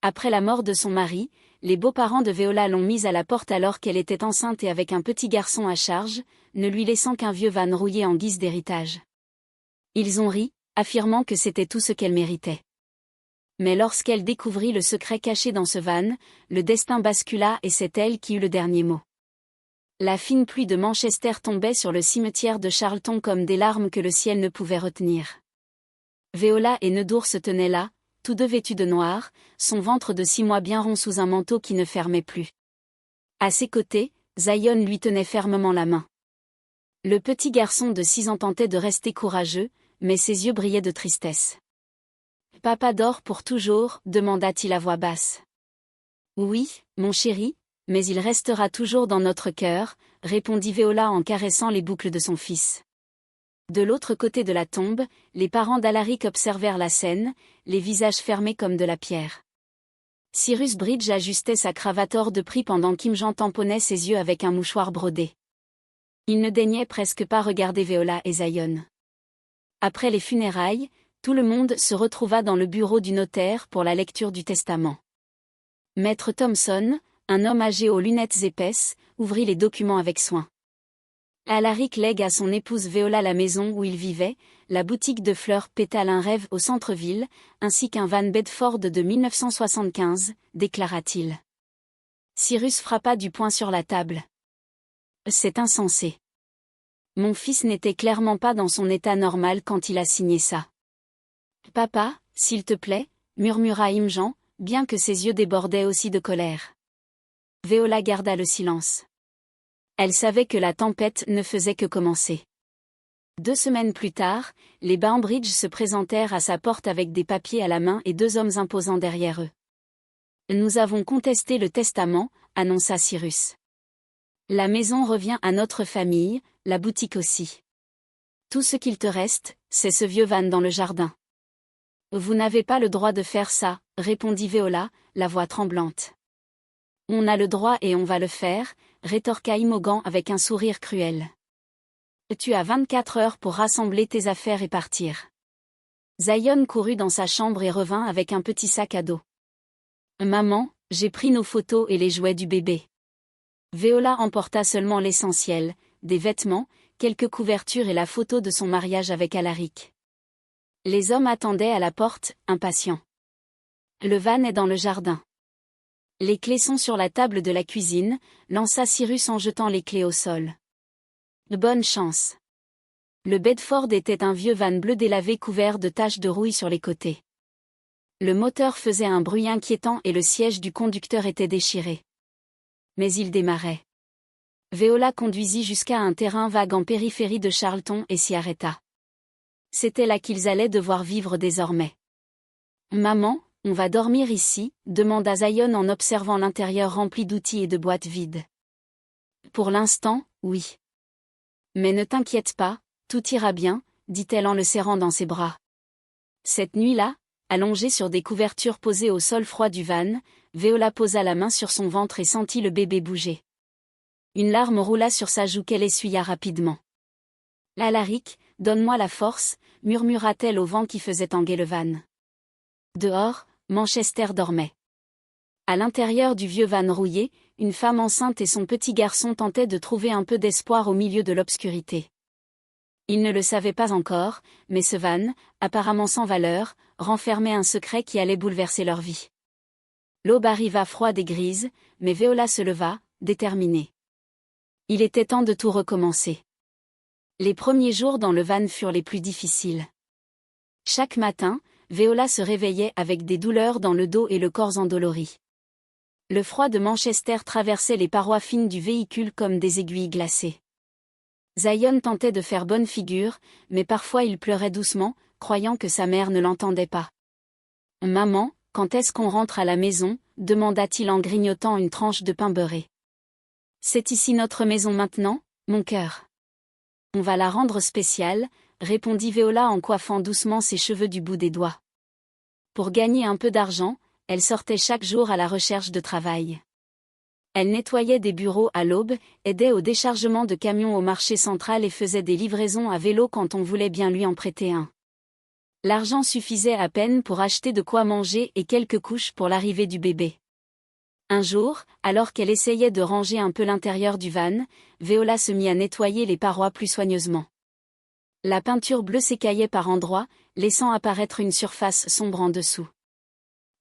Après la mort de son mari, les beaux-parents de Veola l'ont mise à la porte alors qu'elle était enceinte et avec un petit garçon à charge, ne lui laissant qu'un vieux van rouillé en guise d'héritage. Ils ont ri, affirmant que c'était tout ce qu'elle méritait. Mais lorsqu'elle découvrit le secret caché dans ce van, le destin bascula et c'est elle qui eut le dernier mot. La fine pluie de Manchester tombait sur le cimetière de Charlton comme des larmes que le ciel ne pouvait retenir. Veola et Neudour se tenaient là, tous deux vêtus de noir, son ventre de 6 mois bien rond sous un manteau qui ne fermait plus. À ses côtés, Zion lui tenait fermement la main. Le petit garçon de 6 ans tentait de rester courageux, mais ses yeux brillaient de tristesse. « Papa dort pour toujours ?» demanda-t-il à voix basse. « Oui, mon chéri, mais il restera toujours dans notre cœur », répondit Veola en caressant les boucles de son fils. De l'autre côté de la tombe, les parents d'Alaric observèrent la scène, les visages fermés comme de la pierre. Cyrus Bridge ajustait sa cravate hors de prix pendant qu'Imjan tamponnait ses yeux avec un mouchoir brodé. Il ne daignait presque pas regarder Veola et Zion. Après les funérailles, tout le monde se retrouva dans le bureau du notaire pour la lecture du testament. Maître Thompson, un homme âgé aux lunettes épaisses, ouvrit les documents avec soin. Alaric lègue à son épouse Veola la maison où il vivait, la boutique de fleurs Pétale un rêve au centre-ville, ainsi qu'un van Bedford de 1975, déclara-t-il. Cyrus frappa du poing sur la table. C'est insensé. Mon fils n'était clairement pas dans son état normal quand il a signé ça. Papa, s'il te plaît, murmura Imjan, bien que ses yeux débordaient aussi de colère. Veola garda le silence. Elle savait que la tempête ne faisait que commencer. 2 semaines plus tard, les Bainbridge se présentèrent à sa porte avec des papiers à la main et 2 hommes imposants derrière eux. « Nous avons contesté le testament », annonça Cyrus. « La maison revient à notre famille, la boutique aussi. Tout ce qu'il te reste, c'est ce vieux van dans le jardin. » « Vous n'avez pas le droit de faire ça », répondit Veola, la voix tremblante. « On a le droit et on va le faire », rétorqua Imogen avec un sourire cruel. « Tu as 24 heures pour rassembler tes affaires et partir. » Zion courut dans sa chambre et revint avec un petit sac à dos. « Maman, j'ai pris nos photos et les jouets du bébé. » Veola emporta seulement l'essentiel, des vêtements, quelques couvertures et la photo de son mariage avec Alaric. Les hommes attendaient à la porte, impatients. « Le van est dans le jardin. » « Les clés sont sur la table de la cuisine », lança Cyrus en jetant les clés au sol. « Bonne chance. » Le Bedford était un vieux van bleu délavé couvert de taches de rouille sur les côtés. Le moteur faisait un bruit inquiétant et le siège du conducteur était déchiré. Mais il démarrait. Veola conduisit jusqu'à un terrain vague en périphérie de Charlton et s'y arrêta. C'était là qu'ils allaient devoir vivre désormais. « Maman, on va dormir ici ?» demanda Zion en observant l'intérieur rempli d'outils et de boîtes vides. « Pour l'instant, oui. Mais ne t'inquiète pas, tout ira bien, » dit-elle en le serrant dans ses bras. Cette nuit-là, allongée sur des couvertures posées au sol froid du van, Veola posa la main sur son ventre et sentit le bébé bouger. Une larme roula sur sa joue qu'elle essuya rapidement. « Alaric, donne-moi la force » murmura-t-elle au vent qui faisait tanguer le van. Dehors, Manchester dormait. À l'intérieur du vieux van rouillé, une femme enceinte et son petit garçon tentaient de trouver un peu d'espoir au milieu de l'obscurité. Ils ne le savaient pas encore, mais ce van, apparemment sans valeur, renfermait un secret qui allait bouleverser leur vie. L'aube arriva froide et grise, mais Veola se leva, déterminée. Il était temps de tout recommencer. Les premiers jours dans le van furent les plus difficiles. Chaque matin, Veola se réveillait avec des douleurs dans le dos et le corps endolori. Le froid de Manchester traversait les parois fines du véhicule comme des aiguilles glacées. Zion tentait de faire bonne figure, mais parfois il pleurait doucement, croyant que sa mère ne l'entendait pas. « Maman, quand est-ce qu'on rentre à la maison ?» demanda-t-il en grignotant une tranche de pain beurré. « C'est ici notre maison maintenant, mon cœur. »« On va la rendre spéciale », répondit Veola en coiffant doucement ses cheveux du bout des doigts. Pour gagner un peu d'argent, elle sortait chaque jour à la recherche de travail. Elle nettoyait des bureaux à l'aube, aidait au déchargement de camions au marché central et faisait des livraisons à vélo quand on voulait bien lui en prêter un. L'argent suffisait à peine pour acheter de quoi manger et quelques couches pour l'arrivée du bébé. Un jour, alors qu'elle essayait de ranger un peu l'intérieur du van, Viola se mit à nettoyer les parois plus soigneusement. La peinture bleue s'écaillait par endroits, laissant apparaître une surface sombre en dessous.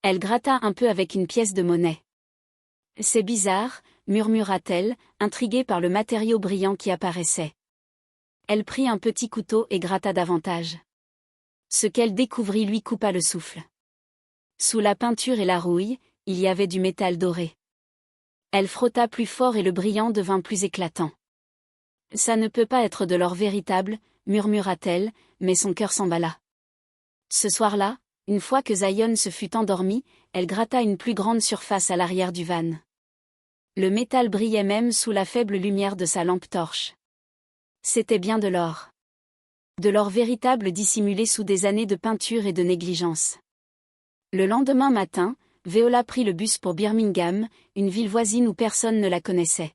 Elle gratta un peu avec une pièce de monnaie. « C'est bizarre », murmura-t-elle, intriguée par le matériau brillant qui apparaissait. Elle prit un petit couteau et gratta davantage. Ce qu'elle découvrit lui coupa le souffle. Sous la peinture et la rouille, il y avait du métal doré. Elle frotta plus fort et le brillant devint plus éclatant. « Ça ne peut pas être de l'or véritable », murmura-t-elle, mais son cœur s'emballa. Ce soir-là, une fois que Zion se fut endormie, elle gratta une plus grande surface à l'arrière du van. Le métal brillait même sous la faible lumière de sa lampe torche. C'était bien de l'or. De l'or véritable dissimulé sous des années de peinture et de négligence. Le lendemain matin, Viola prit le bus pour Birmingham, une ville voisine où personne ne la connaissait.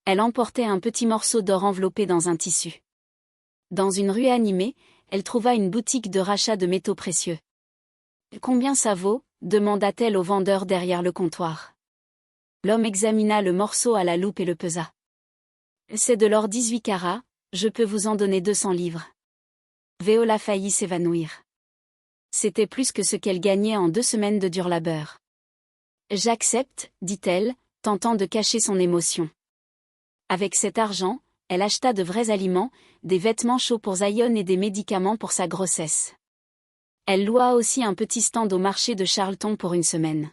Elle emportait un petit morceau d'or enveloppé dans un tissu. Dans une rue animée, elle trouva une boutique de rachat de métaux précieux. « Combien ça vaut ?» demanda-t-elle au vendeur derrière le comptoir. L'homme examina le morceau à la loupe et le pesa. « C'est de l'or 18 carats, je peux vous en donner 200 livres. » Viola faillit s'évanouir. C'était plus que ce qu'elle gagnait en 2 semaines de dur labeur. « J'accepte, dit-elle, tentant de cacher son émotion. Avec cet argent, elle acheta de vrais aliments, des vêtements chauds pour Zion et des médicaments pour sa grossesse. Elle loua aussi un petit stand au marché de Charlton pour une semaine.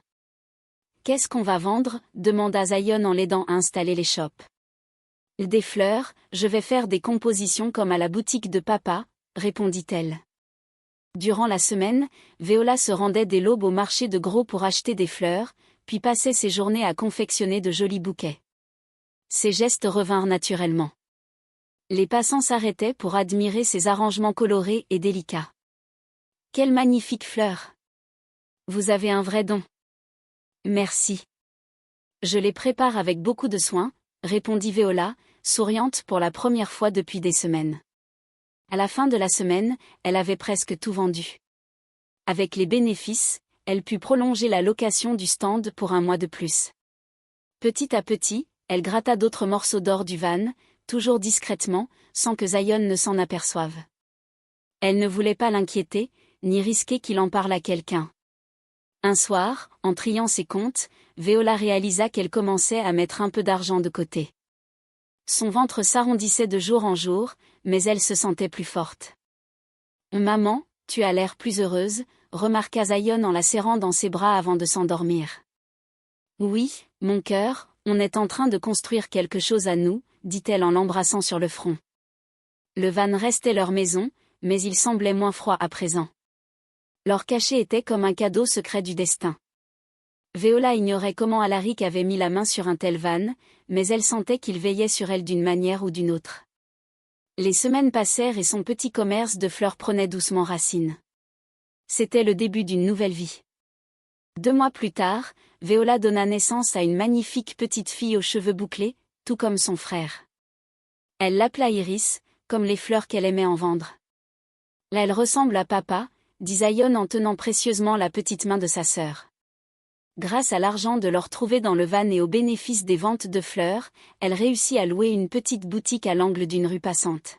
« Qu'est-ce qu'on va vendre ?» demanda Zion en l'aidant à installer les chopes. « Des fleurs, je vais faire des compositions comme à la boutique de papa, » répondit-elle. Durant la semaine, Viola se rendait dès l'aube au marché de gros pour acheter des fleurs, puis passait ses journées à confectionner de jolis bouquets. Ses gestes revinrent naturellement. Les passants s'arrêtaient pour admirer ses arrangements colorés et délicats. « Quelle magnifique fleur ! Vous avez un vrai don. »« Merci. Je les prépare avec beaucoup de soin, » répondit Viola, souriante pour la première fois depuis des semaines. À la fin de la semaine, elle avait presque tout vendu. Avec les bénéfices, elle put prolonger la location du stand pour 1 mois de plus. Petit à petit, elle gratta d'autres morceaux d'or du van, toujours discrètement, sans que Zion ne s'en aperçoive. Elle ne voulait pas l'inquiéter, ni risquer qu'il en parle à quelqu'un. Un soir, en triant ses comptes, Viola réalisa qu'elle commençait à mettre un peu d'argent de côté. Son ventre s'arrondissait de jour en jour, mais elle se sentait plus forte. « Maman, tu as l'air plus heureuse », remarqua Zion en la serrant dans ses bras avant de s'endormir. « Oui, mon cœur, on est en train de construire quelque chose à nous », dit-elle en l'embrassant sur le front. Le van restait leur maison, mais il semblait moins froid à présent. Leur cachet était comme un cadeau secret du destin. Viola ignorait comment Alaric avait mis la main sur un tel van, mais elle sentait qu'il veillait sur elle d'une manière ou d'une autre. Les semaines passèrent et son petit commerce de fleurs prenait doucement racine. C'était le début d'une nouvelle vie. 2 mois plus tard, Viola donna naissance à une magnifique petite fille aux cheveux bouclés, tout comme son frère. Elle l'appela Iris, comme les fleurs qu'elle aimait en vendre. « Là, elle ressemble à papa », dit Zion en tenant précieusement la petite main de sa sœur. Grâce à l'argent de leur trouvé dans le van et au bénéfice des ventes de fleurs, elle réussit à louer une petite boutique à l'angle d'une rue passante.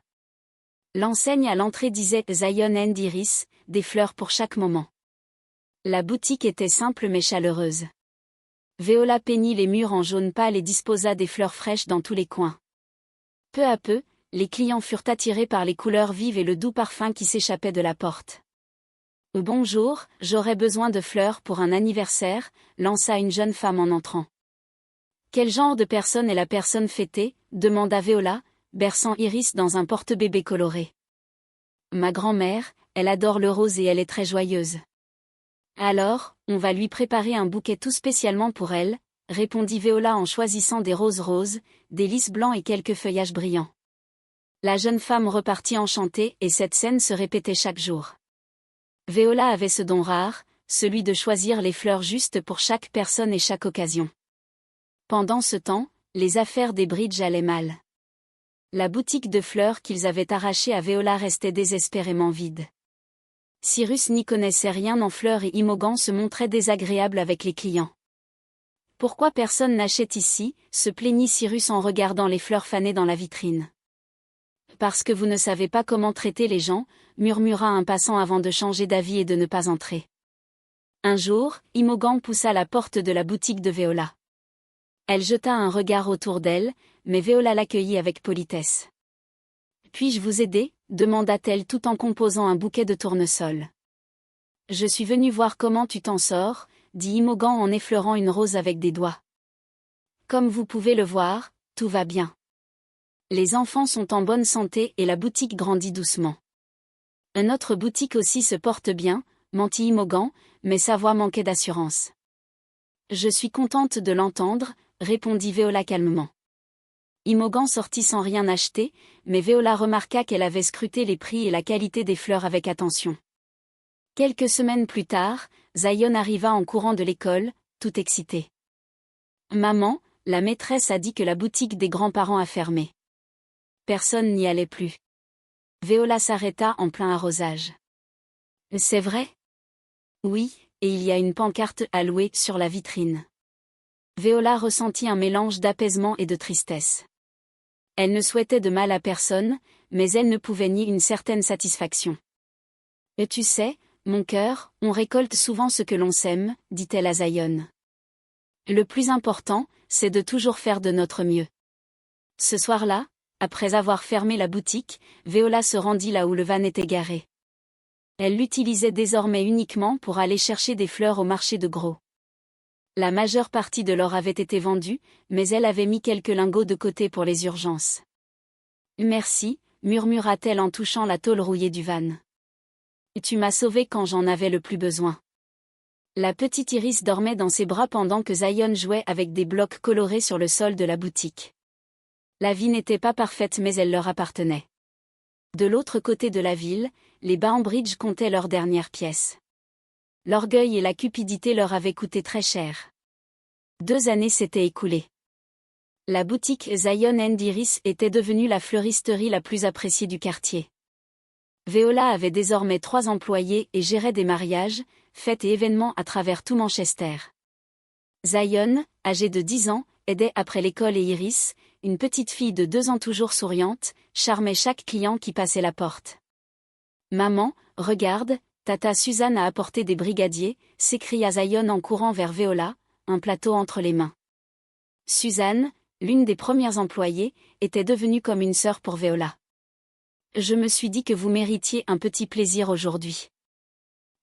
L'enseigne à l'entrée disait « Zion and Iris », des fleurs pour chaque moment. La boutique était simple mais chaleureuse. Viola peignit les murs en jaune pâle et disposa des fleurs fraîches dans tous les coins. Peu à peu, les clients furent attirés par les couleurs vives et le doux parfum qui s'échappait de la porte. « Bonjour, j'aurais besoin de fleurs pour un anniversaire », lança une jeune femme en entrant. « Quel genre de personne est la personne fêtée ?» demanda Viola, berçant Iris dans un porte-bébé coloré. « Ma grand-mère, elle adore le rose et elle est très joyeuse. »« Alors, on va lui préparer un bouquet tout spécialement pour elle », répondit Viola en choisissant des roses roses, des lys blancs et quelques feuillages brillants. La jeune femme repartit enchantée et cette scène se répétait chaque jour. Viola avait ce don rare, celui de choisir les fleurs justes pour chaque personne et chaque occasion. Pendant ce temps, les affaires des Bridge allaient mal. La boutique de fleurs qu'ils avaient arrachée à Viola restait désespérément vide. Cyrus n'y connaissait rien en fleurs et Imogen se montrait désagréable avec les clients. « Pourquoi personne n'achète ici ?» se plaignit Cyrus en regardant les fleurs fanées dans la vitrine. « Parce que vous ne savez pas comment traiter les gens », murmura un passant avant de changer d'avis et de ne pas entrer. Un jour, Imogen poussa la porte de la boutique de Viola. Elle jeta un regard autour d'elle, mais Viola l'accueillit avec politesse. « Puis-je vous aider ?» demanda-t-elle tout en composant un bouquet de tournesol. « Je suis venue voir comment tu t'en sors », dit Imogen en effleurant une rose avec des doigts. « Comme vous pouvez le voir, tout va bien. Les enfants sont en bonne santé et la boutique grandit doucement. Notre boutique aussi se porte bien, mentit Imogen, mais sa voix manquait d'assurance. « Je suis contente de l'entendre », répondit Viola calmement. Imogen sortit sans rien acheter, mais Viola remarqua qu'elle avait scruté les prix et la qualité des fleurs avec attention. Quelques semaines plus tard, Zion arriva en courant de l'école, tout excité. « Maman, la maîtresse a dit que la boutique des grands-parents a fermé. » Personne n'y allait plus. Viola s'arrêta en plein arrosage. « C'est vrai ? » ?»« Oui, et il y a une pancarte à louer sur la vitrine. » Viola ressentit un mélange d'apaisement et de tristesse. Elle ne souhaitait de mal à personne, mais elle ne pouvait nier une certaine satisfaction. « Et tu sais, mon cœur, on récolte souvent ce que l'on sème, » dit-elle à Zion. « Le plus important, c'est de toujours faire de notre mieux. » Ce soir-là, après avoir fermé la boutique, Viola se rendit là où le van était garé. Elle l'utilisait désormais uniquement pour aller chercher des fleurs au marché de gros. La majeure partie de l'or avait été vendue, mais elle avait mis quelques lingots de côté pour les urgences. « Merci », murmura-t-elle en touchant la tôle rouillée du van. « Tu m'as sauvée quand j'en avais le plus besoin. » La petite Iris dormait dans ses bras pendant que Zion jouait avec des blocs colorés sur le sol de la boutique. La vie n'était pas parfaite mais elle leur appartenait. De l'autre côté de la ville, les Bainbridge comptaient leurs dernières pièces. L'orgueil et la cupidité leur avaient coûté très cher. 2 années s'étaient écoulées. La boutique Zion & Iris était devenue la fleuristerie la plus appréciée du quartier. Viola avait désormais 3 employés et gérait des mariages, fêtes et événements à travers tout Manchester. Zion, âgée de 10 ans, aidait après l'école et Iris, une petite fille de 2 ans toujours souriante, charmait chaque client qui passait la porte. « Maman, regarde, Tata Suzanne a apporté des brigadiers », s'écria Zion en courant vers Viola, un plateau entre les mains. Suzanne, l'une des premières employées, était devenue comme une sœur pour Viola. « Je me suis dit que vous méritiez un petit plaisir aujourd'hui. »«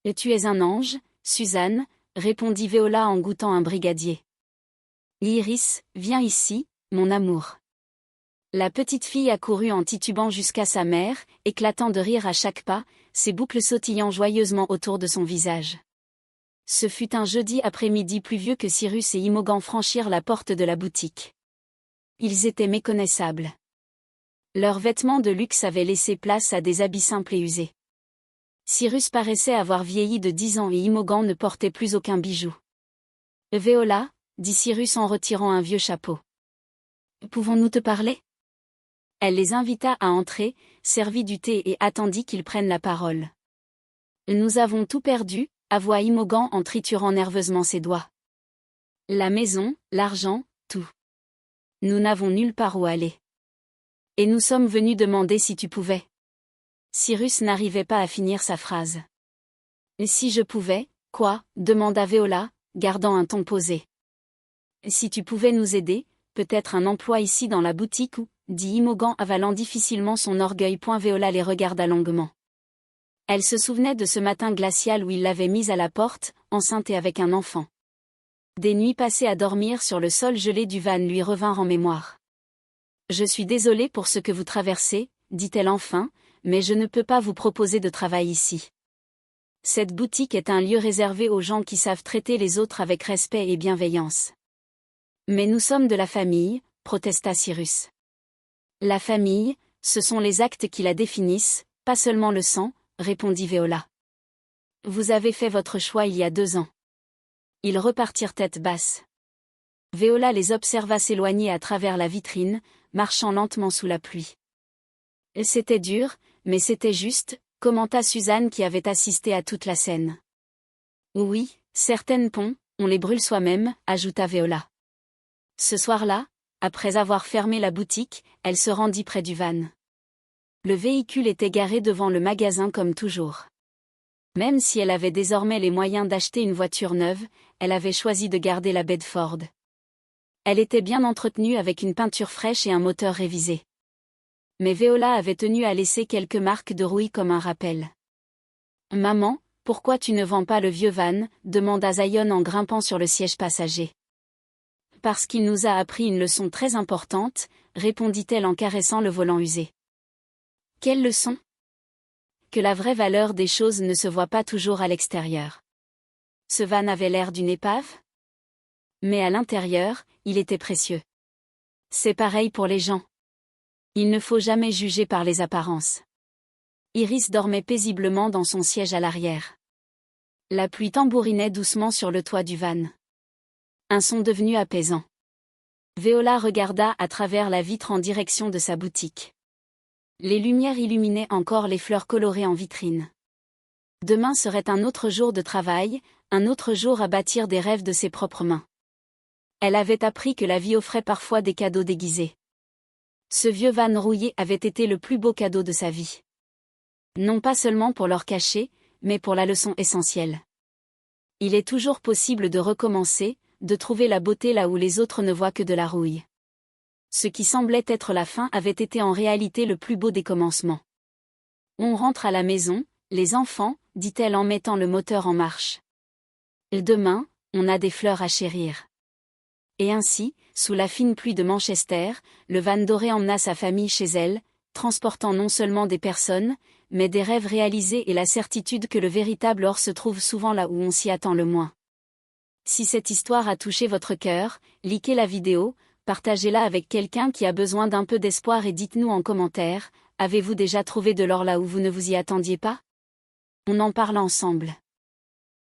Et tu es un ange, Suzanne », répondit Viola en goûtant un brigadier. « Iris, viens ici, mon amour. » La petite fille accourut en titubant jusqu'à sa mère, éclatant de rire à chaque pas, ses boucles sautillant joyeusement autour de son visage. Ce fut un jeudi après-midi pluvieux que Cyrus et Imogen franchirent la porte de la boutique. Ils étaient méconnaissables. Leurs vêtements de luxe avaient laissé place à des habits simples et usés. Cyrus paraissait avoir vieilli de 10 ans et Imogen ne portait plus aucun bijou. « Viola », dit Cyrus en retirant un vieux chapeau. « Pouvons-nous te parler ?» Elle les invita à entrer, servit du thé et attendit qu'ils prennent la parole. « Nous avons tout perdu », avoua Imogen en triturant nerveusement ses doigts. « La maison, l'argent, tout. Nous n'avons nulle part où aller. Et nous sommes venus demander si tu pouvais. » Cyrus n'arrivait pas à finir sa phrase. « Si je pouvais, quoi ?» demanda Viola, gardant un ton posé. « Si tu pouvais nous aider, peut-être un emploi ici dans la boutique ou, » dit Imogen avalant difficilement son orgueil. Viola les regarda longuement. Elle se souvenait de ce matin glacial où il l'avait mise à la porte, enceinte et avec un enfant. Des nuits passées à dormir sur le sol gelé du van lui revinrent en mémoire. « Je suis désolée pour ce que vous traversez, » dit-elle enfin, « mais je ne peux pas vous proposer de travail ici. Cette boutique est un lieu réservé aux gens qui savent traiter les autres avec respect et bienveillance. »« Mais nous sommes de la famille, » protesta Cyrus. « La famille, ce sont les actes qui la définissent, pas seulement le sang, » répondit Viola. « Vous avez fait votre choix il y a 2 ans. » Ils repartirent tête basse. Viola les observa s'éloigner à travers la vitrine, marchant lentement sous la pluie. C'était dur, mais c'était juste, commenta Suzanne qui avait assisté à toute la scène. Oui, certaines ponts, on les brûle soi-même, ajouta Viola. Ce soir-là, après avoir fermé la boutique, elle se rendit près du van. Le véhicule était garé devant le magasin comme toujours. Même si elle avait désormais les moyens d'acheter une voiture neuve, elle avait choisi de garder la Bedford. Elle était bien entretenue avec une peinture fraîche et un moteur révisé. Mais Viola avait tenu à laisser quelques marques de rouille comme un rappel. « Maman, pourquoi tu ne vends pas le vieux van ?» demanda Zion en grimpant sur le siège passager. « Parce qu'il nous a appris une leçon très importante », répondit-elle en caressant le volant usé. « Quelle leçon ? Que la vraie valeur des choses ne se voit pas toujours à l'extérieur. Ce van avait l'air d'une épave ? Mais à l'intérieur, il était précieux. C'est pareil pour les gens. Il ne faut jamais juger par les apparences. » Iris dormait paisiblement dans son siège à l'arrière. La pluie tambourinait doucement sur le toit du van. Un son devenu apaisant. Viola regarda à travers la vitre en direction de sa boutique. Les lumières illuminaient encore les fleurs colorées en vitrine. Demain serait un autre jour de travail, un autre jour à bâtir des rêves de ses propres mains. Elle avait appris que la vie offrait parfois des cadeaux déguisés. Ce vieux van rouillé avait été le plus beau cadeau de sa vie. Non pas seulement pour leur cachet, mais pour la leçon essentielle. Il est toujours possible de recommencer, de trouver la beauté là où les autres ne voient que de la rouille. Ce qui semblait être la fin avait été en réalité le plus beau des commencements. On rentre à la maison, les enfants, dit-elle en mettant le moteur en marche. Demain, on a des fleurs à chérir. Et ainsi, sous la fine pluie de Manchester, le van doré emmena sa famille chez elle, transportant non seulement des personnes, mais des rêves réalisés et la certitude que le véritable or se trouve souvent là où on s'y attend le moins. Si cette histoire a touché votre cœur, likez la vidéo, partagez-la avec quelqu'un qui a besoin d'un peu d'espoir et dites-nous en commentaire, avez-vous déjà trouvé de l'or là où vous ne vous y attendiez pas ? On en parle ensemble.